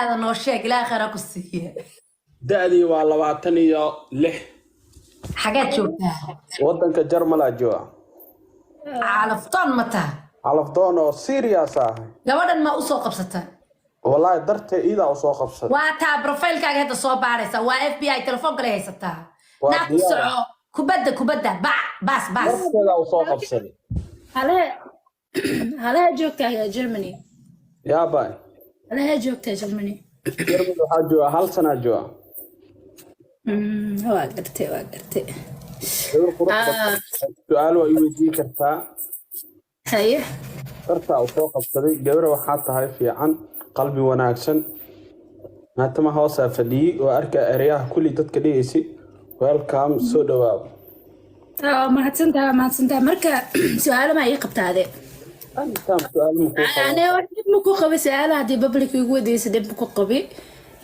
هذا نوشيك لا خير كسيه دادي والله وعطني يا لح حاجات شوفتها ودنك جرملا جوا على فطان متى على فضون سيريا صاحي gabadhan ma u soo qabsatay والله درت إذا أصوغ قبصد waa taa profilekaaga hadda soo baaraysa waa FBI telefoon kale haysataa Waa naag ku diyaar. soco kubadda baas درت إذا أصوغ قبصد هلا joogtaa يا Germany يا باي هلا joogtaa Germany جرمل حاجوا هل سنة جوا waa gartay سؤال ويجي كرتا haye كرتا أصوغ قبصد جبر وحتى هاي في عن قلبي وناكسن maantama hoosaa fadhiyey oo arka eryaha kulli dadka dhigaysi welcome soo dhawaab mahadsantahay marka su'aalo ma ii qabtaade intaan su'aal ma ku qabo ana wax ma ku qabi su'aalaha hadii public igu wadaysa dib ku qabi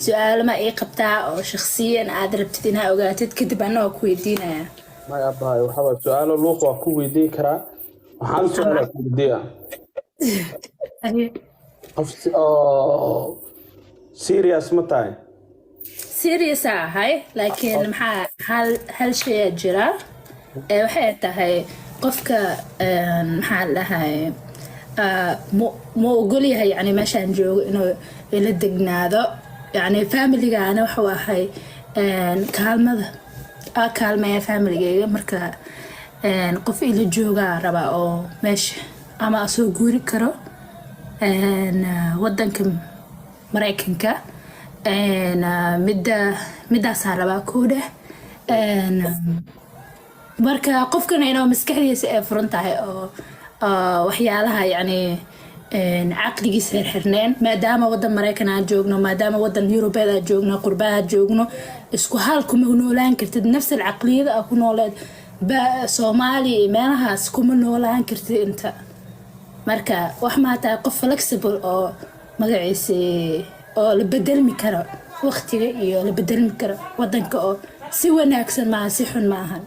su'aalo ma ii qabtaa oo shakhsiyan aad rabtid inaad ogaatid kadib anoo ku weydiinaya ma yaabay waxa su'aalo luuq waa ku weydiin karaa waxaan su'aalo ku weydiiyaa serious ma tahay serious ahay laakiin maxaa hal shay jira waxay tahay qofka maxaa lahaay ma ogol yahay yani meeshaan joogo inuu ila degnaado yani familiga ana waxa ahay kaalmaya familigayga marka qof ila joogaa raba oo meesha ama soo guuri karo wadanka maraykanka midaasaa rabaa koodha marka qofkana inuu maskaxdiisa ay furan tahay oo waxyaalaha yani caqligiisa xirxirneen maadaama wadan maraykan aan joogno maadaama wadan yurubeed aan joogno qurbaha joogno isku hal kuma noolaan kartid nafs alcaqliyada aa ku nooleed soomaaliya iyo meelahaas kuma noolaan kartid inta marka wax maataa qof flexible oo magaciisa oo la bedelmi karo waqtiga iyo la bedelmi karo wadanka oo si wanaagsan maaha si xun maahan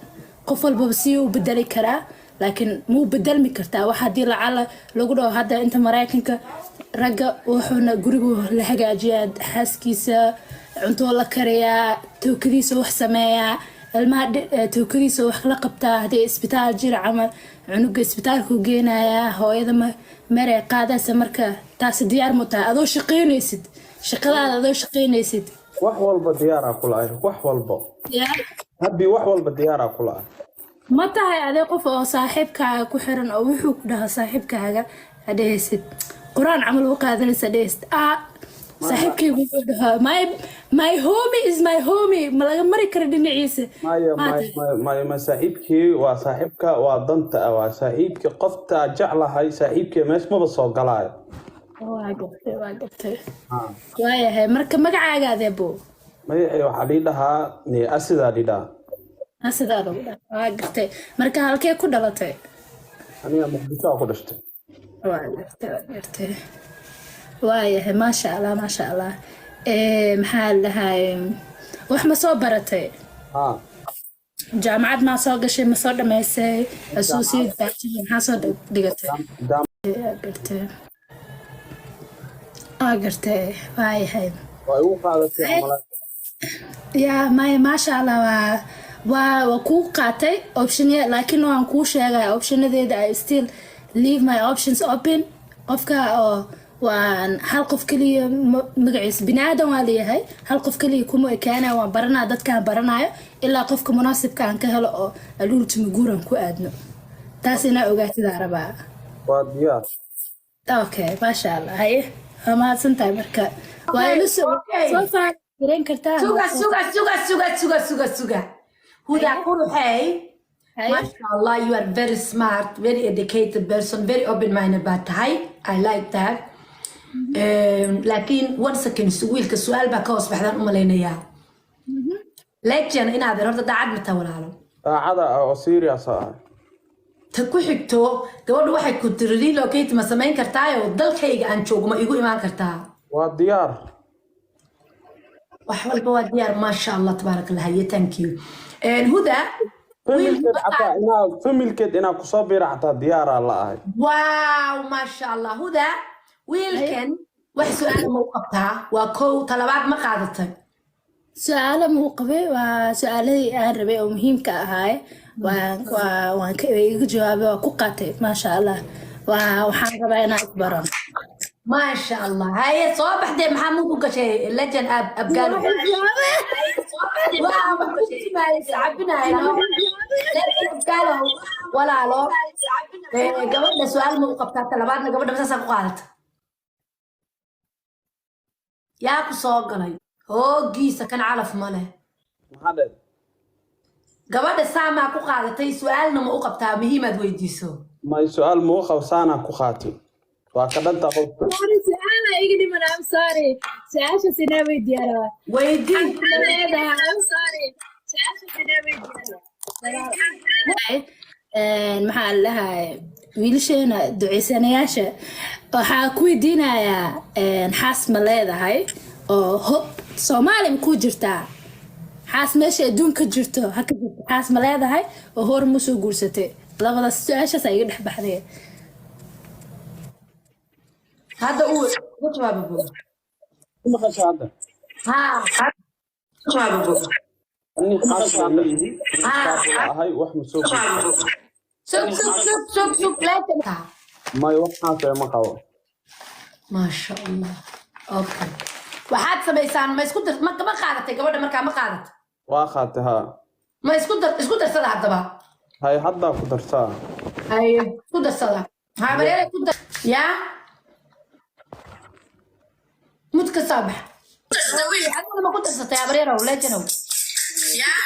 qof walba si uu bedeli karaa laakiin muu bedelmi kartaa wax haddii lacala lagu dhaho hadda inta maraykanka ragga wuxuuna gurigu la hagaajiyaa xaaskiisa cunto la kariyaa tookadiisa wax sameeyaa ilmaha tookadiisa wax la qabtaa haddii isbitaal jira camal cunuga isbitaalku geenayaa hooyada marey qaadaysa marka taasi diyaar mu tahay adoo shaqaynaysid shaqadaada adoo shaqaynaysid wax walba diyaaraa kula ah wax walba habbi wax walba diyaaraa kula ah ma tahay adee qof oo saaxiibkaaga ku xiran oo wuxuu ku dhahaa saaxiibkaaga adhehaysid quraan camal u qaadanaysa adhehaysid saaxiibkaygu wuxuu dhahaa my homie is my homie ma laga mari kara dhinaciisa ma saaxiibkii waa saaxiibka waa danta waa saaxiibkii qofta jeclahay saaxiibkii meesh maba soo galaayo waa gartay waayahay marka magacaaga adeebo magacay waxaa dhii dhahaa asidaa dhii dhahaa asidaada u dhaha waa gartay marka halkee ku dhalatay aniga muqdisho ku dhashtay waa gartay waayahay maasha allah maxaa lahaay wax ma soo baratay jaamacad maa soo gashay ma soo dhamaysay associate bachelor maxaa soo dhigatay gartay waayahay yaa maya maasha allah waa kuu qaatay optionya laakiin waan kuu sheegaya optionadeeda I still leave my options open qofka oo waan hal qof kaliya magaciisa binaadan waa leeyahay hal qof kaliya kuma ekaanaya waan baranaa dadkaan baranayo ilaa qofka munaasibka aan ka helo oo aluultimi guuran ku aadno taas inaa ogaatidaa rabaa waa diyaar okay maasha allah haye waa mahadsantahay marka waa ila soo faahfaahin kartaa suga huda quruxay mashallah you are very smart very educated person very open minded baa tahay I like that laakiin one second wiilka su'aal baa ka hoos baxdaan u malaynayaa legend inaad horta daacad mata walaalo daacada oo serious ah ta ku xigto gabadhu waxay ku tiri relocate ma samayn kartaa oo dalkayga aan joogo ma igu imaan kartaa waa diyaar wax walba waa diyaar maasha allah tabarakallah haye thank you huda familkeed inaa kusoo biira xataa diyaaraa la ahay wow maasha allah huda wiilkan wax su'aal ma u qabtaa waa kow talabaad ma qaadatay su-aalo muu qabay waa su-aaladii aan rabay oo muhiimka ahaay waan iga jawaabay waa ku qaatay maasha allah waxaan rabaa inaan isbaran maasha allah haye soo baxdee maxamuud u gashay lejan abgaalo walaalo gabadha su-aal ma u qabtaa talabaadna gabadha masaasaa ku qaadata yaa ku soo galay hoogiisa kan calaf ma leh gabadha saamaa ku qaadatay su-aalna ma u qabtaa muhiimaad weydiiso may su-aal muu qabsaanaa ku qaatay waa ka dhanta qofka su-aala iga dhiman am sorry su-aasha sinaa weydiiyaan weydii maxaa lahay wiilasheena duceysanayaasha waxaa ku weydiinayaa xaas ma leedahay oo soomaali ma ku jirtaa xaas meesha adduunka jirto haka jirto xaas ma leedahay oo hor ma soo guursatay labadaas su-aashaas iga dhex baxday hadda uu ku jawaabo bogo ma qasha hadda ku jawaabo bogo ani xaasana ahay wax ma soo sug leetanka may waxaas ma qabo maasha allah okay waxaad samaysaan ma isku dar ma qaadatay gabadha markaa ma qaadatay waa qaatay haa ma isku darsada haddaba hay haddaa ku dartaa haye ku darsada haa bareere ku dar yaa mud ka soo bax adna ma ku darsatay bareerow leejanow yaa